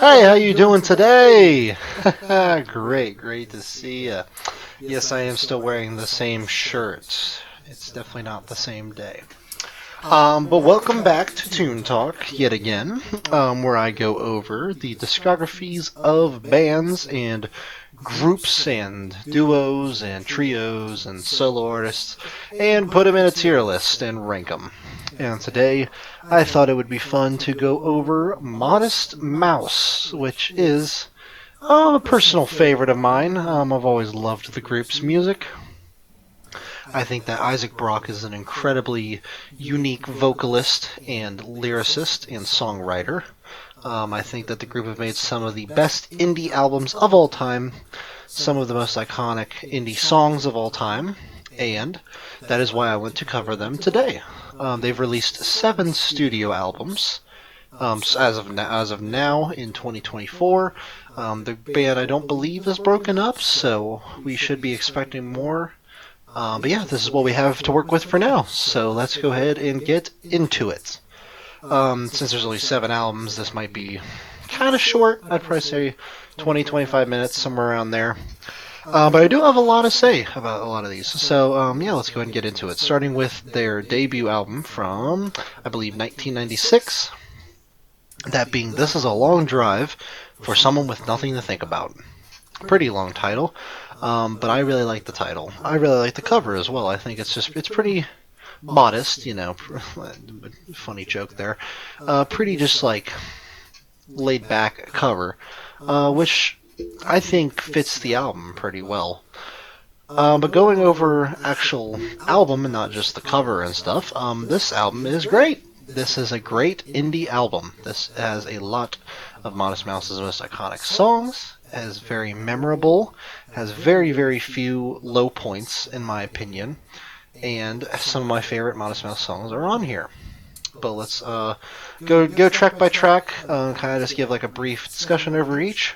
Hey, how you doing today? Great to see you. Yes, I am still wearing the same shirt. It's definitely not the same day. But welcome back to Toon Talk yet again, where I go over the discographies of bands and groups and duos and trios and solo artists and put them in a tier list and rank them. And today I thought it would be fun to go over Modest Mouse, which is a personal favorite of mine. I've always loved the group's music. I think that Isaac Brock is an incredibly unique vocalist and lyricist and songwriter. I think that the group have made some of the best indie albums of all time, some of the most iconic indie songs of all time, and that is why I want to cover them today. They've released 7 studio albums as of now in 2024. The band I don't believe is broken up, so we should be expecting more. But yeah, this is what we have to work with for now. So let's go ahead and get into it. Since there's only 7 albums, this might be kind of short. I'd probably say 20-25 minutes, somewhere around there. But I do have a lot to say about a lot of these. So yeah, let's go ahead and get into it. Starting with their debut album from, I believe, 1996. That being This Is a Long Drive for Someone with Nothing to Think About. Pretty long title. But I really like the title. I really like the cover as well. I think it's pretty modest, funny joke there. Pretty just like laid back cover, which I think fits the album pretty well. But going over actual album and not just the cover and stuff, this album is great. This is a great indie album. This has a lot of Modest Mouse's most iconic songs, is very memorable, has very, very few low points, in my opinion, and some of my favorite Modest Mouse songs are on here. But let's go track by track, kind of just give like a brief discussion over each.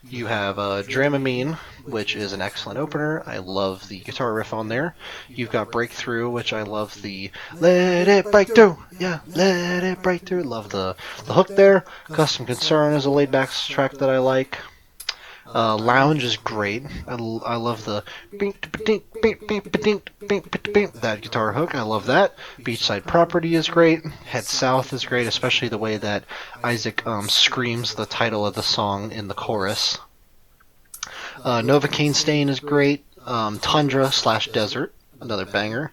You have Dramamine, which is an excellent opener. I love the guitar riff on there. You've got Breakthrough, which I love the Let It Break Through, yeah, let it break through. Love the hook there. Custom Concern is a laid back track that I like. Lounge is great. I love the that guitar hook. I love that. Beachside Property is great. Head South is great, especially the way that Isaac screams the title of the song in the chorus. Novocaine Stain is great. Tundra/Desert, another banger.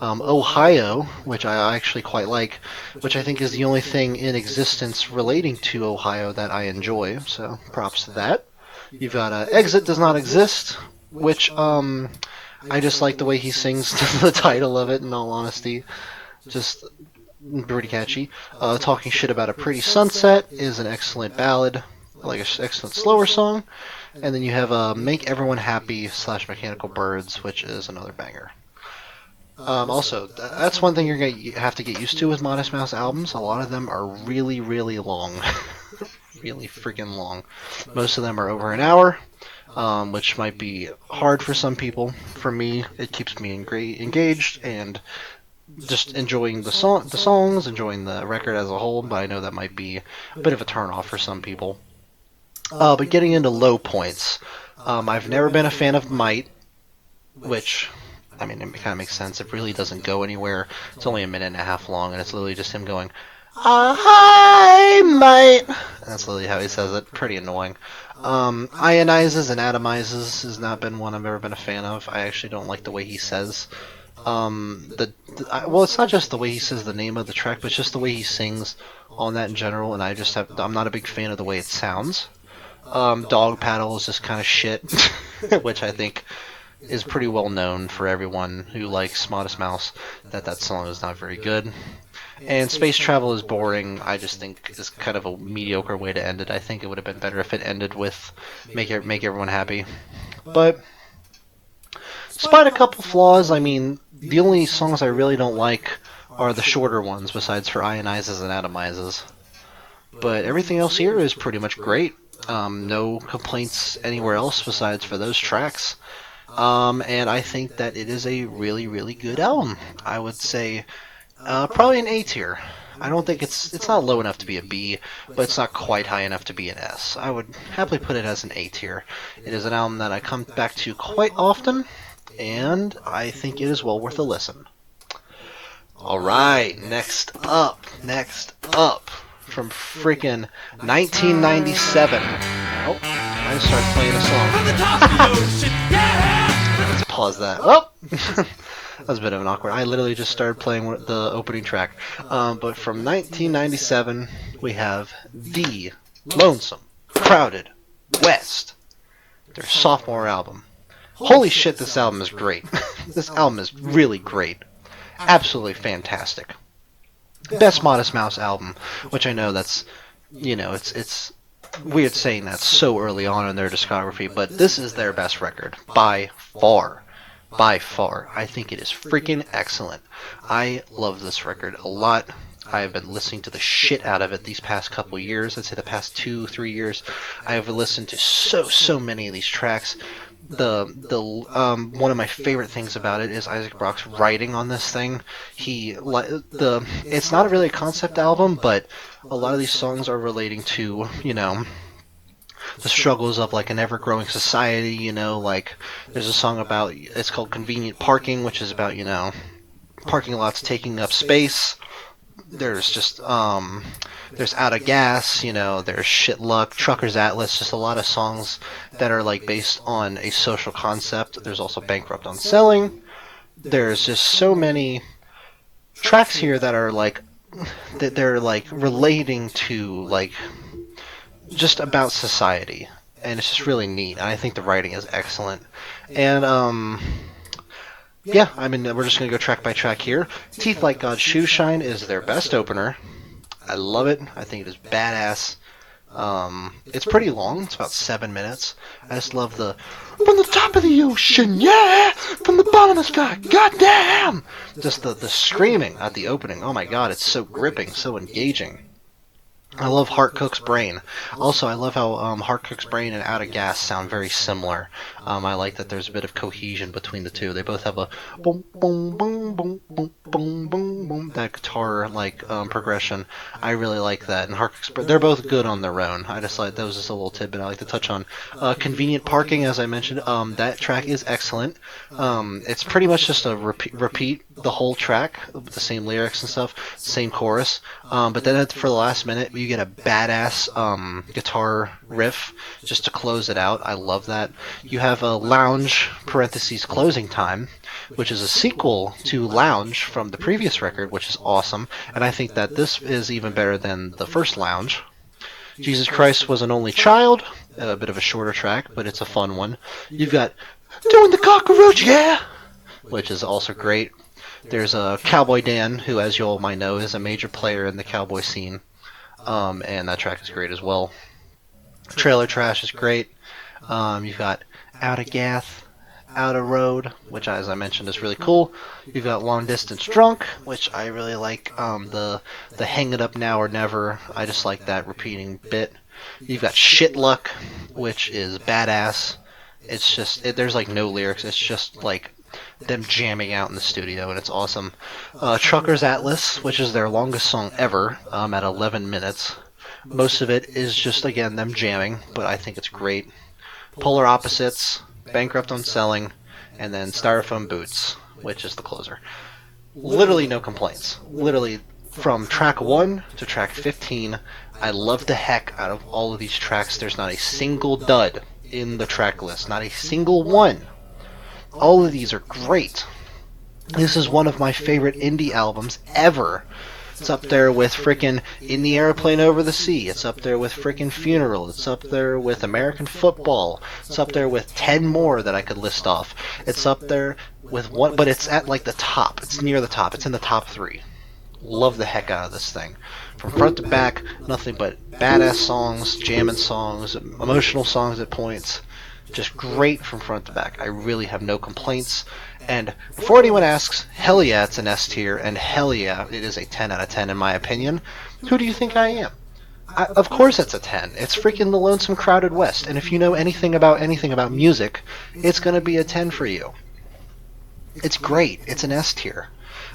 Ohio, which I actually quite like, which I think is the only thing in existence relating to Ohio that I enjoy, so props to that. You've got Exit Does Not Exist, which I just like the way he sings to the title of it, in all honesty. Just pretty catchy. Talking Shit About a Pretty Sunset is an excellent ballad, like an excellent slower song. And then you have Make Everyone Happy/Mechanical Birds, which is another banger. Also, that's one thing you're going to have to get used to with Modest Mouse albums. A lot of them are really, really long. Really freaking long. Most of them are over an hour, which might be hard for some people. For me, it keeps me engaged and just enjoying the songs, enjoying the record as a whole, but I know that might be a bit of a turn-off for some people. But getting into low points, I've never been a fan of Might, which, I mean, it kind of makes sense. It really doesn't go anywhere. It's only a minute and a half long, and it's literally just him going, "Hi, mate." That's literally how he says it. Pretty annoying. Ionizes and Atomizes has not been one I've ever been a fan of. I actually don't like the way he says. Well, it's not just the way he says the name of the track, but it's just the way he sings on that in general. And I'm not a big fan of the way it sounds. Dog Paddle is just kind of shit, which I think is pretty well known for everyone who likes Modest Mouse. That song is not very good. And Space Travel is boring. I just think is kind of a mediocre way to end it. I think it would have been better if it ended with Make Everyone Happy. But despite a couple flaws, I mean, the only songs I really don't like are the shorter ones, besides for Ionizes and Atomizes. But everything else here is pretty much great. No complaints anywhere else besides for those tracks. And I think that it is a really, really good album. I would say probably an A tier. I don't think it's not low enough to be a B, but it's not quite high enough to be an S. I would happily put it as an A tier. It is an album that I come back to quite often, and I think it is well worth a listen. Alright, next up, from freaking 1997. Oh, I started playing a song. Let's pause that. Oh! That was a bit of an awkward. I literally just started playing the opening track. But from 1997, we have The Lonesome Crowded West, their sophomore album. Holy shit, this album is great. This album is really great. Absolutely fantastic. Best Modest Mouse album, which I know that's, it's weird saying that so early on in their discography, but this is their best record by far. By far. I think it is freaking excellent. I love this record a lot. I have been listening to the shit out of it these past couple years. I'd say the past 2-3 years. I have listened to so many of these tracks. One of my favorite things about it is Isaac Brock's writing on this thing. It's not really a concept album, but a lot of these songs are relating to, the struggles of like an ever-growing society, like there's a song about, it's called Convenient Parking, which is about, parking lots taking up space. There's just, there's Out of Gas, there's Shit Luck, Trucker's Atlas, just a lot of songs that are like based on a social concept. There's also Bankrupt on Selling. There's just so many tracks here that are like, that they're like relating to like, just about society, and it's just really neat. And I think the writing is excellent. And yeah, I mean, we're just gonna go track by track here. Teeth Like God's Shoe Shine is their best opener. I love it. I think it is badass. It's pretty long. It's about 7 minutes. I just love the from the top of the ocean, yeah, from the bottom of the sky, goddamn. Just the screaming at the opening. Oh my god, it's so gripping, so engaging. I love Heart Cook's Brain. Also, I love how Heart Cook's Brain and Out of Gas sound very similar. I like that there's a bit of cohesion between the two. They both have a boom, boom, boom, boom, boom, boom, boom, boom, that guitar progression. I really like that. And Heart Cook's Brain, they're both good on their own. I just like, that was just a little tidbit I like to touch on. Convenient Parking, as I mentioned, that track is excellent. It's pretty much just a repeat the whole track with the same lyrics and stuff, same chorus. But then for the last minute, you get a badass guitar riff just to close it out. I love that. You have a Lounge (parentheses closing time), which is a sequel to Lounge from the previous record, which is awesome. And I think that this is even better than the first Lounge. Jesus Christ Was an Only Child, a bit of a shorter track, but it's a fun one. You've got Doing the Cockroach, yeah, which is also great. There's a Cowboy Dan, who, as you all might know, is a major player in the cowboy scene. And that track is great as well. Trailer Trash is great. You've got Out of Gas, Out of Road, which, as I mentioned, is really cool. You've got Long Distance Drunk, which I really like. The Hang It Up Now or Never, I just like that repeating bit. You've got Shit Luck, which is badass. It's just, there's like no lyrics. It's just like them jamming out in the studio, and it's awesome. Trucker's Atlas, which is their longest song ever, at 11 minutes. Most of it is just, again, them jamming, but I think it's great. Polar Opposites, Bankrupt on Selling, and then Styrofoam Boots, which is the closer. Literally no complaints. Literally, from track 1 to track 15, I love the heck out of all of these tracks. There's not a single dud in the track list. Not a single one. All of these are great. This is one of my favorite indie albums ever. It's up there with frickin' In the Airplane Over the Sea. It's up there with frickin' Funeral. It's up there with American Football. It's up there with 10 more that I could list off. It's up there with one, but it's at like the top. It's near the top. It's in the top 3. Love the heck out of this thing. From front to back, nothing but badass songs, jamming songs, emotional songs at points. Just great from front to back. I really have no complaints. And before anyone asks, hell yeah, it's an S tier, and hell yeah, it is a 10 out of 10 in my opinion. Who do you think I am? Of course it's a 10. It's freaking The Lonesome Crowded West, and if you know anything about music, it's going to be a 10 for you. It's great. It's an S tier.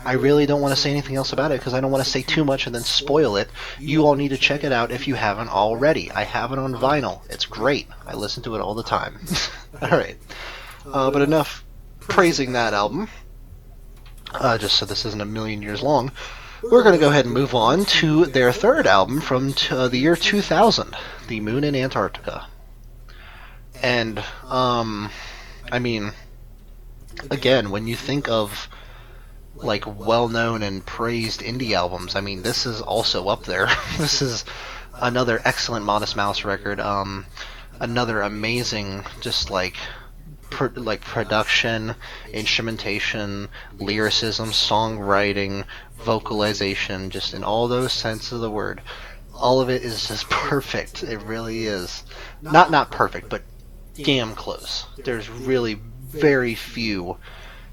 I really don't want to say anything else about it because I don't want to say too much and then spoil it. You all need to check it out if you haven't already. I have it on vinyl. It's great. I listen to it all the time. Alright. But enough praising that album. Just so this isn't a million years long. We're going to go ahead and move on to their third album from the year 2000, The Moon in Antarctica. And, I mean, again, when you think of, like, well-known and praised indie albums, I mean, this is also up there. This is another excellent Modest Mouse record, another amazing, just, like production, instrumentation, lyricism, songwriting, vocalization, just in all those senses of the word. All of it is just perfect. It really is. Not perfect, but damn close. There's really very few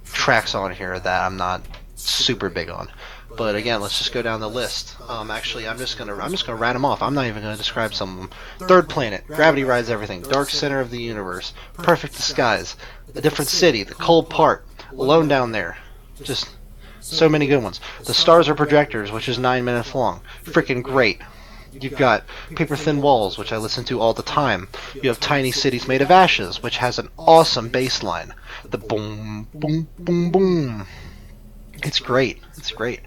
tracks on here that I'm not super big on. But again, let's just go down the list. Actually, I'm just gonna rat them off. I'm not even gonna describe some of them. Third Planet, Gravity Rides Everything, Dark Center of the Universe, Perfect Disguise, A Different City, The Cold Part, Alone Down There. Just so many good ones. The Stars Are Projectors, which is 9 minutes long. Freaking great. You've got Paper Thin Walls, which I listen to all the time. You have Tiny Cities Made of Ashes, which has an awesome bass line. The boom, boom, boom, boom. It's great. It's great.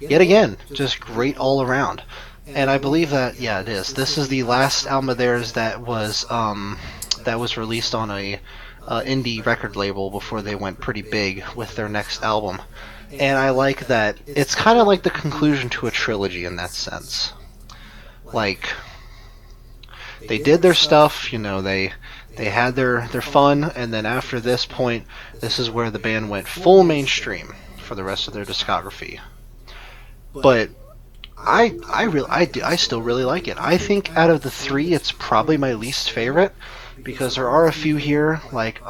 Yet again, just great all around. And I believe that, yeah, it is. This is the last album of theirs that was released on a indie record label before they went pretty big with their next album. And I like that it's kind of like the conclusion to a trilogy in that sense. Like, they did their stuff, you know, they had their fun, and then after this point, this is where the band went full mainstream for the rest of their discography. But I still really like it. I think out of the three, it's probably my least favorite because there are a few here like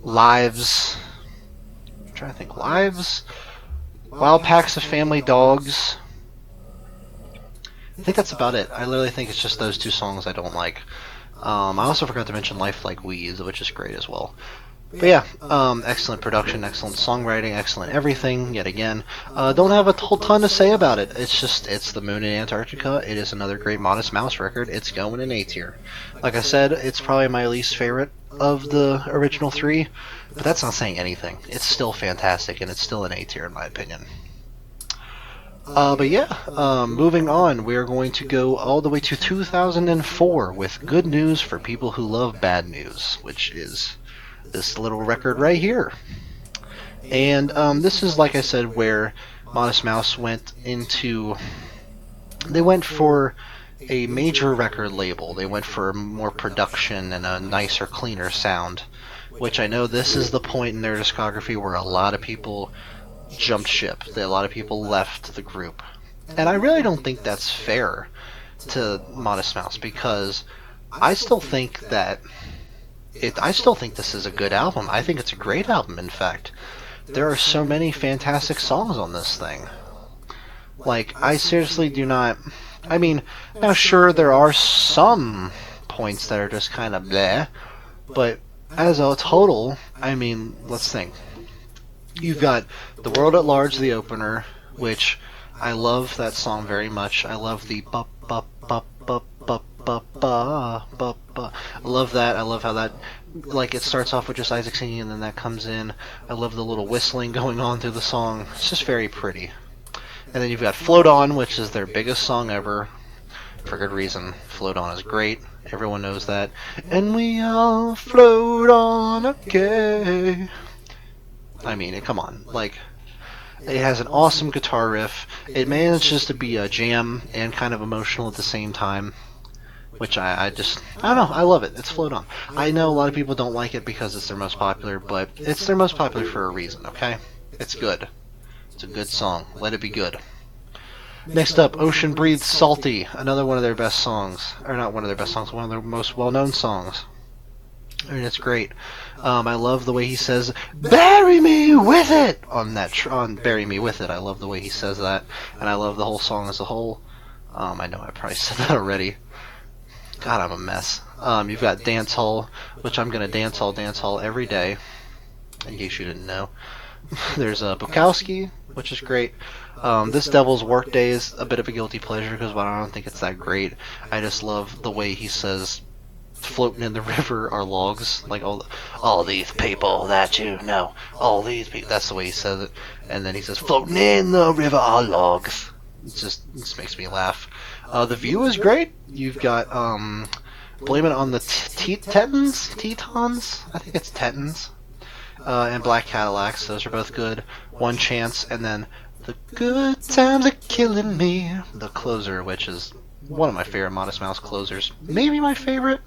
Lives. I'm trying to think. Lives, Wild Packs of Family Dogs. I think that's about it. I literally think it's just those two songs I don't like. I also forgot to mention Life Like Weeds, which is great as well. But yeah, excellent production, excellent songwriting, excellent everything, yet again. Don't have a whole ton to say about it. It's The Moon in Antarctica. It is another great Modest Mouse record. It's going in A tier. Like I said, it's probably my least favorite of the original three, but that's not saying anything. It's still fantastic, and it's still an A tier in my opinion. But yeah, moving on, we're going to go all the way to 2004 with Good News for People Who Love Bad News, which is this little record right here. And this is, like I said, where Modest Mouse went for a major record label. They went for more production and a nicer, cleaner sound, which I know this is the point in their discography where a lot of people jumped ship. A lot of people left the group. And I really don't think that's fair to Modest Mouse because I still think this is a good album. I think it's a great album, in fact. There are so many fantastic songs on this thing. Like, I seriously do not... I mean, now sure, there are some points that are just kind of bleh, but as a total, I mean, let's think. You've got The World at Large, the opener, which I love that song very much. I love the ba ba ba ba ba ba ba ba ba. I love that. I love how that, like, it starts off with just Isaac singing and then that comes in. I love the little whistling going on through the song. It's just very pretty. And then you've got Float On, which is their biggest song ever, for good reason. Float On is great. Everyone knows that. And we all float on, okay. I mean, come on. Like, it has an awesome guitar riff. It manages to be a jam and kind of emotional at the same time, which I don't know. I love it. It's Float On. I know a lot of people don't like it because it's their most popular, but it's their most popular for a reason, okay? It's good. It's a good song. Let it be good. Next up, Ocean Breathes Salty, another one of their best songs. Or not one of their best songs, one of their most well-known songs. I mean, it's great. I love the way he says, "Bury me with it!" on "Bury Me With It." I love the way he says that, and I love the whole song as a whole. I know I probably said that already. God, I'm a mess. You've got Dance Hall, which I'm gonna dance hall every day, in case you didn't know. There's Bukowski, which is great. This Devil's Workday is a bit of a guilty pleasure because I don't think it's that great. I just love the way he says floating in the river are logs. Like, all these people that you know. All these people. That's the way he says it. And then he says, floating in the river are logs. It just makes me laugh. The View is great. You've got, Blame It on the Tetons? I think it's Tetons. And Black Cadillacs. Those are both good. One Chance, and then The Good Times Are Killing Me. The closer, which is one of my favorite Modest Mouse closers. Maybe my favorite?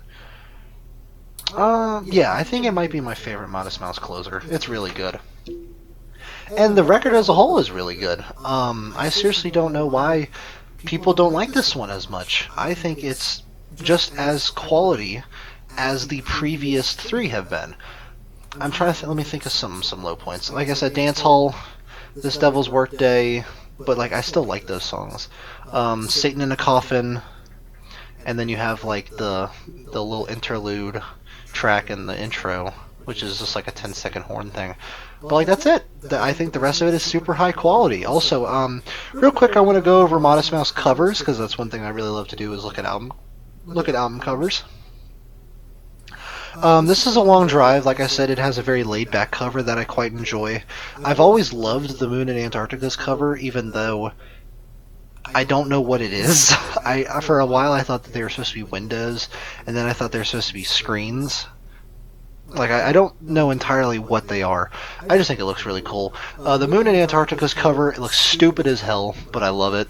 Yeah, I think it might be my favorite Modest Mouse closer. It's really good. And the record as a whole is really good. I seriously don't know why people don't like this one as much. I think it's just as quality as the previous three have been. I'm trying to let me think of some low points. Like I said, Dance Hall, This Devil's Workday, but like I still like those songs. Satan in a Coffin, and then you have like the little interlude track in the intro, which is just like a 10-second horn thing. But like that's it. I think the rest of it is super high quality. Also, real quick, I want to go over Modest Mouse covers because that's one thing I really love to do is look at album covers. This is a long drive. Like I said, it has a very laid-back cover that I quite enjoy. I've always loved the Moon in Antarctica's cover, even though I don't know what it is. For a while I thought that they were supposed to be windows, and then I thought they were supposed to be screens. Like, I don't know entirely what they are. I just think it looks really cool. The Moon in Antarctica's cover, it looks stupid as hell, but I love it.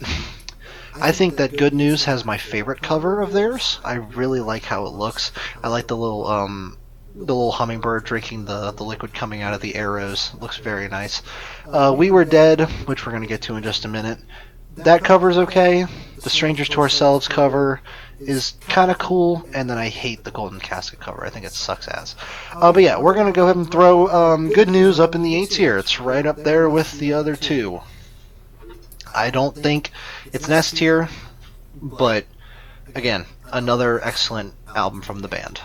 I think that Good News has my favorite cover of theirs. I really like how it looks. I like the little hummingbird drinking the liquid coming out of the arrows. It looks very nice. We Were Dead, which we're going to get to in just a minute. That cover's okay. The Strangers to Ourselves cover is kind of cool, and then I hate the Golden Casket cover. I think it sucks ass. But yeah, we're going to go ahead and throw Good News up in the A tier. It's right up there with the other two. I don't think it's an S tier, but again, another excellent album from the band.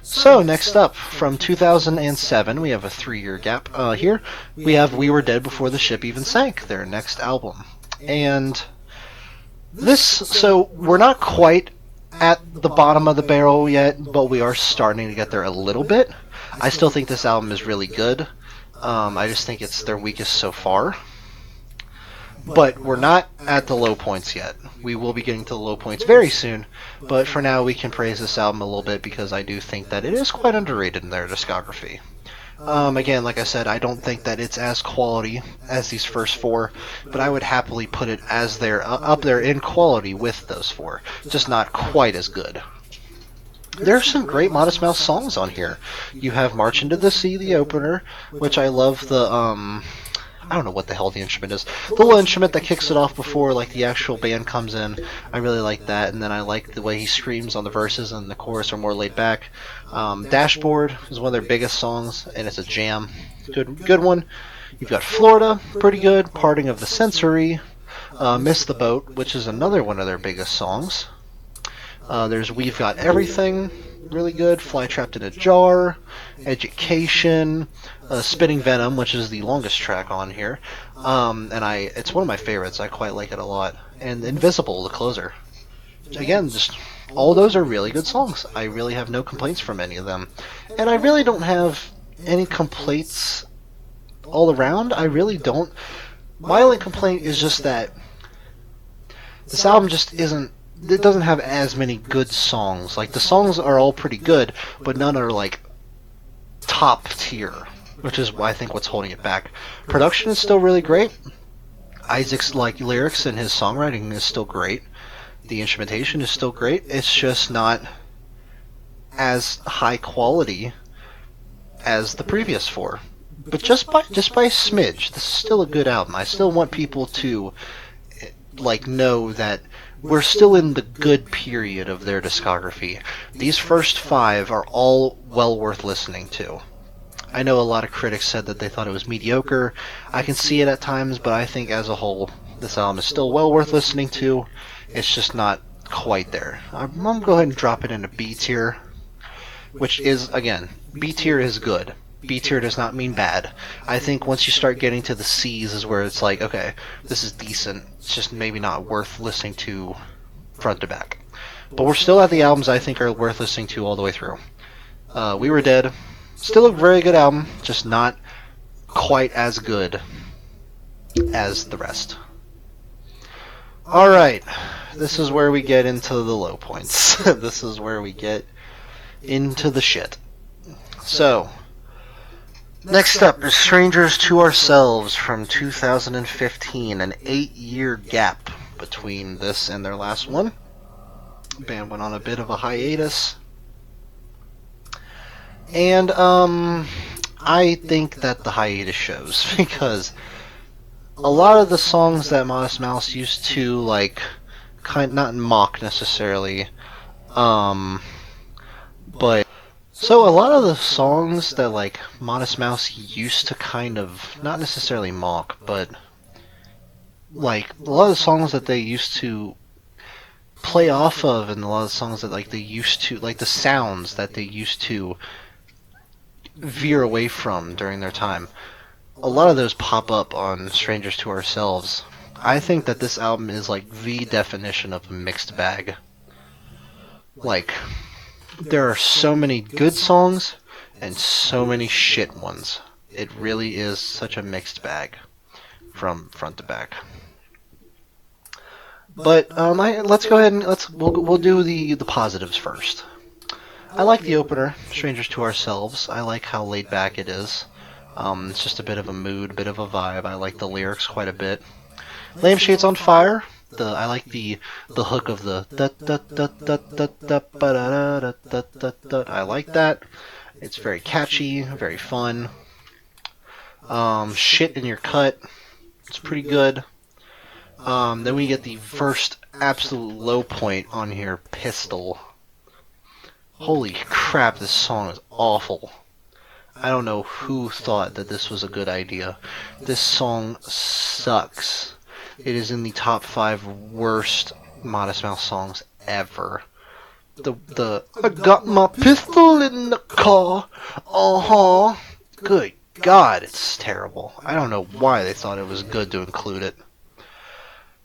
So next up, from 2007, we have a 3-year gap. Here we have We Were Dead Before the Ship Even Sank, their next album. And so we're not quite at the bottom of the barrel yet, but we are starting to get there a little bit. I still think this album is really good. I just think it's their weakest so far. But we're not at the low points yet. We will be getting to the low points very soon, but for now we can praise this album a little bit because I do think that it is quite underrated in their discography. Again, like I said, I don't think that it's as quality as these first four, but I would happily put it as up there in quality with those four, just not quite as good. There are some great Modest Mouse songs on here. You have March into the Sea, the opener, which I love the I don't know what the hell the instrument is. The little instrument that kicks it off before like the actual band comes in. I really like that, and then I like the way he screams on the verses and the chorus are more laid back. Dashboard is one of their biggest songs, and it's a jam. Good one. You've got Florida, pretty good. Parting of the Sensory. Miss the Boat, which is another one of their biggest songs. There's We've Got Everything, really good. Fly Trapped in a Jar, Education, Spitting Venom, which is the longest track on here, and it's one of my favorites. I quite like it a lot. And Invisible, the closer. Again, just all those are really good songs. I really have no complaints from any of them, and I really don't have any complaints all around. I really don't. My only complaint is just that this album just isn't. It doesn't have as many good songs. Like, the songs are all pretty good, but none are like top tier, which is I think what's holding it back. Production is still really great. Isaac's lyrics and his songwriting is still great. The instrumentation is still great. It's just not as high quality as the previous four. But just by a smidge, this is still a good album. I still want people to know that we're still in the good period of their discography. These first 5 are all well worth listening to. I know a lot of critics said that they thought it was mediocre. I can see it at times, but I think as a whole, this album is still well worth listening to. It's just not quite there. I'm going to go ahead and drop it into B tier, which is, again, B tier is good. B tier does not mean bad. I think once you start getting to the C's is where it's like, okay, this is decent. It's just maybe not worth listening to front to back. But we're still at the albums I think are worth listening to all the way through. We Were Dead, still a very good album, just not quite as good as the rest. Alright, this is where we get into the low points. This is where we get into the shit. So, next up is Strangers to Ourselves from 2015, an 8-year gap between this and their last one. The band went on a bit of a hiatus. And, I think that the hiatus shows, because a lot of the songs that Modest Mouse used to, like, not mock necessarily, but, so a lot of the songs that, like, Modest Mouse used to kind of, not necessarily mock, but, like, a lot of the songs that they used to play off of, and a lot of the songs that, like, they used to, like, the sounds that they used to veer away from during their time, a lot of those pop up on Strangers to Ourselves. I think that this album is like the definition of a mixed bag. Like, there are so many good songs and so many shit ones. It really is such a mixed bag from front to back. But let's go ahead and we'll do the positives first. I like the opener, Strangers to Ourselves. I like how laid back it is. It's just a bit of a mood, a bit of a vibe. I like the lyrics quite a bit. Lampshades on Fire. I like the hook of the da da da da da da ba da da da da da. I like that. It's very catchy, very fun. Shit in Your Cut. It's pretty good. Then we get the first absolute low point on here, Pistol. Holy crap, this song is awful. I don't know who thought that this was a good idea. This song sucks. It is in the top 5 worst Modest Mouse songs ever. I got my pistol in the car. Good God, it's terrible. I don't know why they thought it was good to include it.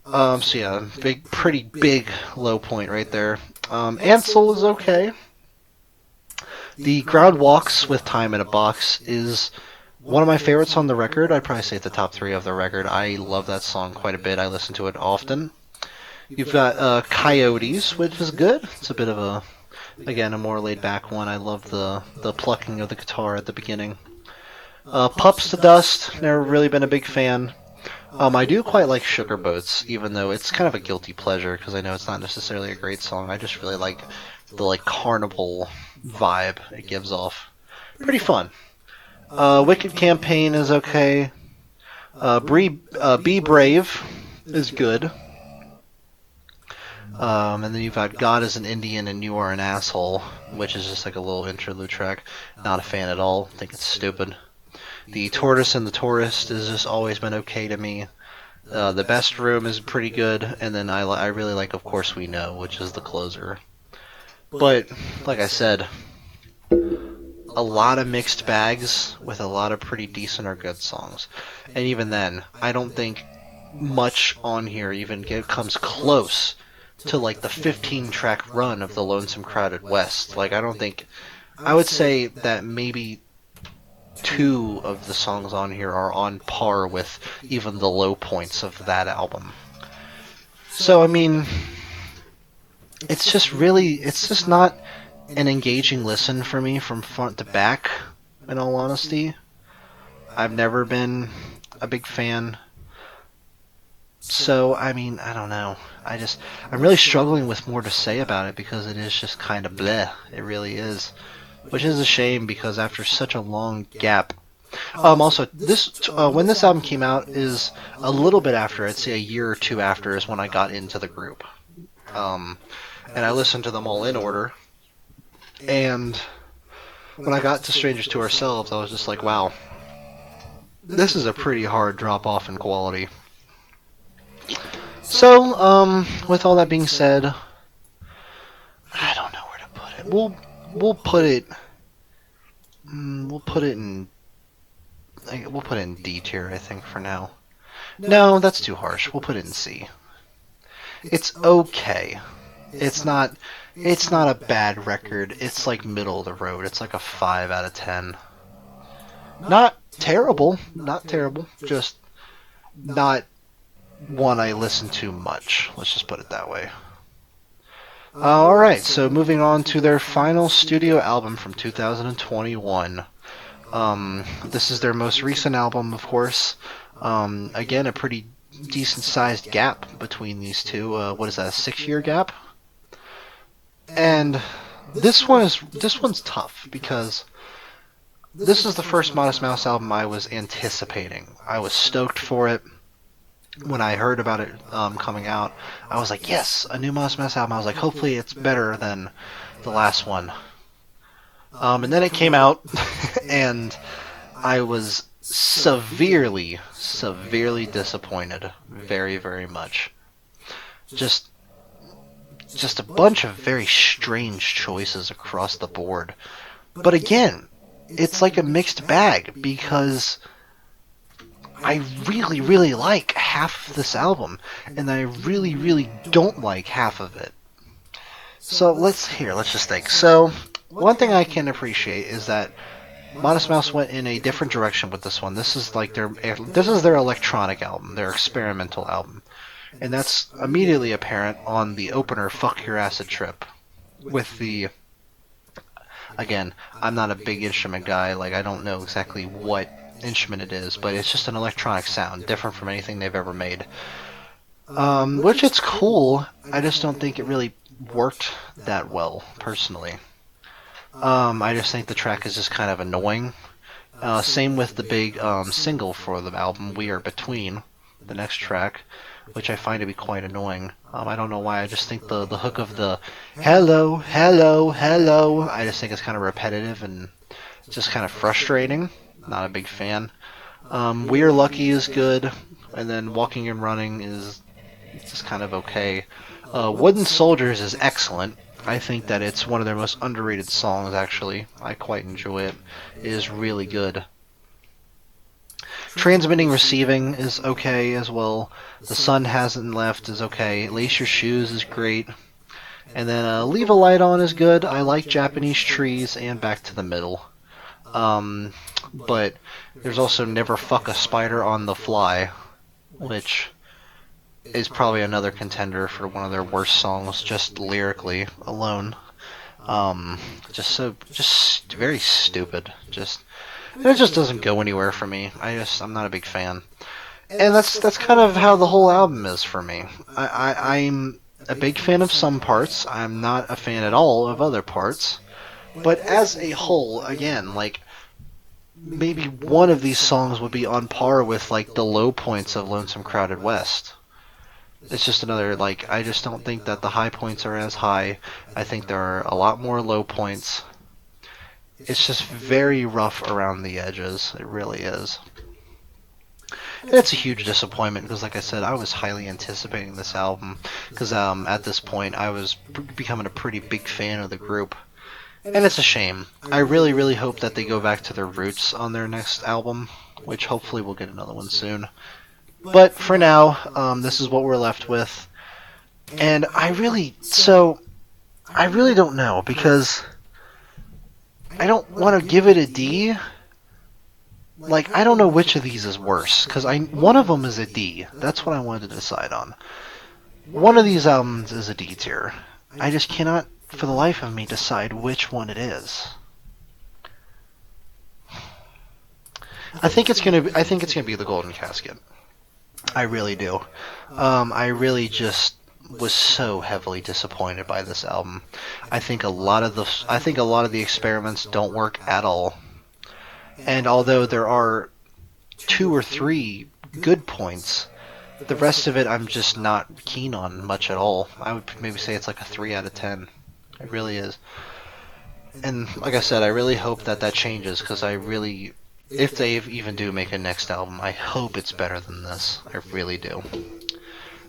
So yeah, pretty big low point right there. Ansel is okay. The Ground Walks with Time in a Box is one of my favorites on the record. I'd probably say it's the top 3 of the record. I love that song quite a bit. I listen to it often. You've got Coyotes, which is good. It's a bit of a, again, a more laid-back one. I love the plucking of the guitar at the beginning. Pups to Dust, never really been a big fan. I do quite like Sugar Boats, even though it's kind of a guilty pleasure, because I know it's not necessarily a great song. I just really like the carnival vibe it gives off. Pretty fun. Wicked Campaign is okay. Be Brave is good. And then you've got God is an Indian and You Are an Asshole, which is just like a little interlude track. Not a fan at all. Think it's stupid. The Tortoise and the Tourist has just always been okay to me. The Best Room is pretty good, and then I really like Of Course We Know, which is the closer. But, like I said, a lot of mixed bags with a lot of pretty decent or good songs. And even then, I don't think much on here even comes close to like the 15-track run of the Lonesome Crowded West. Like, I would say that maybe 2 of the songs on here are on par with even the low points of that album. So, I mean, it's just not an engaging listen for me from front to back, in all honesty. I've never been a big fan. So, I mean, I don't know. I'm really struggling with more to say about it because it is just kind of bleh. It really is. Which is a shame because after such a long gap. Also, when this album came out is a little bit after, I'd say a year or 2 after, is when I got into the group. And I listened to them all in order. And when I got to Strangers to Ourselves, I was just like, wow, this is a pretty hard drop off in quality. So, with all that being said, I don't know where to put it. We'll put it we'll put it in. We'll put it in D tier, I think, for now. No, that's too harsh. We'll put it in C. It's okay. It's not. It's not a bad record. It's like middle of the road. It's like a 5 out of 10. Not terrible. Not terrible. Just not one I listen to much. Let's just put it that way. Alright, so moving on to their final studio album from 2021. This is their most recent album, of course. Again, a pretty decent-sized gap between these two. What is that, a 6-year gap? And this one's tough, because this is the first Modest Mouse album I was anticipating. I was stoked for it. When I heard about it coming out, I was like, yes, a new Modest Mouse album. I was like, hopefully it's better than the last one. And then it came out, and I was severely disappointed. Very, very much. Just a bunch of very strange choices across the board. But again, it's like a mixed bag, because I really like half of this album, and I really don't like half of it. So let's just think. So one thing I can appreciate is that Modest Mouse went in a different direction with this one. This is their electronic album, their experimental album, and that's immediately apparent on the opener, "Fuck Your Acid Trip," with the. Again, I'm not a big instrument guy. Like, I don't know exactly what instrument it is, but it's just an electronic sound, different from anything they've ever made. Which it's cool. I just don't think it really worked that well, personally. I just think the track is just kind of annoying. Same with the big single for the album, "We Are Between," the next track, which I find to be quite annoying. I don't know why. I just think the hook of the hello, hello, hello, I just think it's kind of repetitive and just kind of frustrating. Not a big fan. "We Are Lucky" is good, and then "Walking and Running" is just kind of okay. "Wooden Soldiers" is excellent. I think that it's one of their most underrated songs, actually. I quite enjoy it. It is really good. "Transmitting Receiving" is okay as well. "The Sun Hasn't Left" is okay. "Lace Your Shoes" is great. And then "Leave a Light On" is good. I like "Japanese Trees" and "Back to the Middle." But there's also "Never Fuck a Spider on the Fly," which is probably another contender for one of their worst songs, just lyrically alone. Just very stupid. It just doesn't go anywhere for me. I'm not a big fan. And that's kind of how the whole album is for me. I'm a big fan of some parts. I'm not a fan at all of other parts. But as a whole, again, like, maybe one of these songs would be on par with, like, the low points of Lonesome Crowded West. It's just another, like, I just don't think that the high points are as high. I think there are a lot more low points. It's just very rough around the edges. It really is. And it's a huge disappointment because, like I said, I was highly anticipating this album because at this point I was becoming a pretty big fan of the group. And it's a shame. I really hope that they go back to their roots on their next album, which hopefully we'll get another one soon. But for now, this is what we're left with. And I really don't know, because I don't want to give it a D. Like, I don't know which of these is worse, because one of them is a D. That's what I wanted to decide on. One of these albums is a D tier. I just cannot, for the life of me, decide which one it is. I think it's gonna be the Golden Casket. I really do. I really just was so heavily disappointed by this album. I think a lot of the experiments don't work at all. And although there are 2 or 3 good points, the rest of it I'm just not keen on much at all. I would maybe say it's like a 3 out of 10. It really is. And like I said, I really hope that changes, because if they even do make a next album, I hope it's better than this. I really do.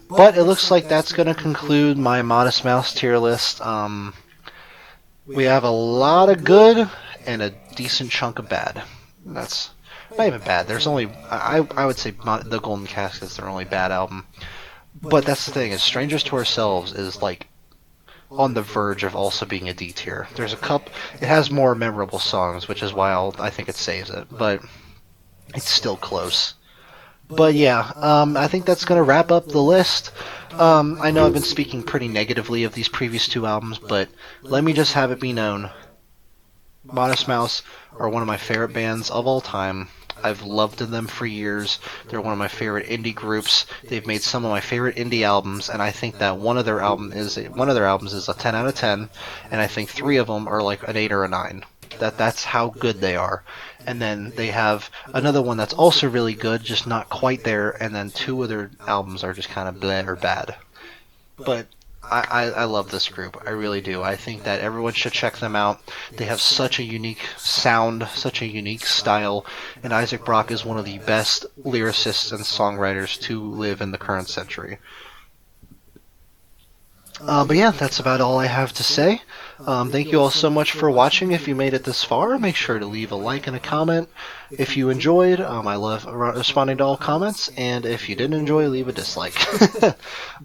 But it looks like that's going to conclude my Modest Mouse tier list. We have a lot of good and a decent chunk of bad. That's not even bad. There's only I would say the Golden Casket is their only bad album. But that's the thing, is Strangers to Ourselves is like on the verge of also being a D tier. There's a couple. It has more memorable songs, which is why I think it saves it, but it's still close. But yeah, I think that's going to wrap up the list. I know I've been speaking pretty negatively of these previous two albums, but let me just have it be known. Modest Mouse are one of my favorite bands of all time. I've loved them for years. They're one of my favorite indie groups. They've made some of my favorite indie albums, and I think that one of their albums is a 10 out of 10, and I think 3 of them are like an 8 or a 9. That's how good they are. And then they have another one that's also really good, just not quite there, and then 2 of their albums are just kind of bleh or bad. But I love this group. I really do. I think that everyone should check them out. They have such a unique sound, such a unique style, and Isaac Brock is one of the best lyricists and songwriters to live in the current century. But yeah, that's about all I have to say. Thank you all so much for watching. If you made it this far, make sure to leave a like and a comment. If you enjoyed, I love responding to all comments, and if you didn't enjoy, leave a dislike.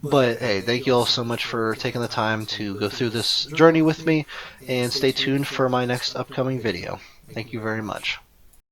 But hey, thank you all so much for taking the time to go through this journey with me, and stay tuned for my next upcoming video. Thank you very much.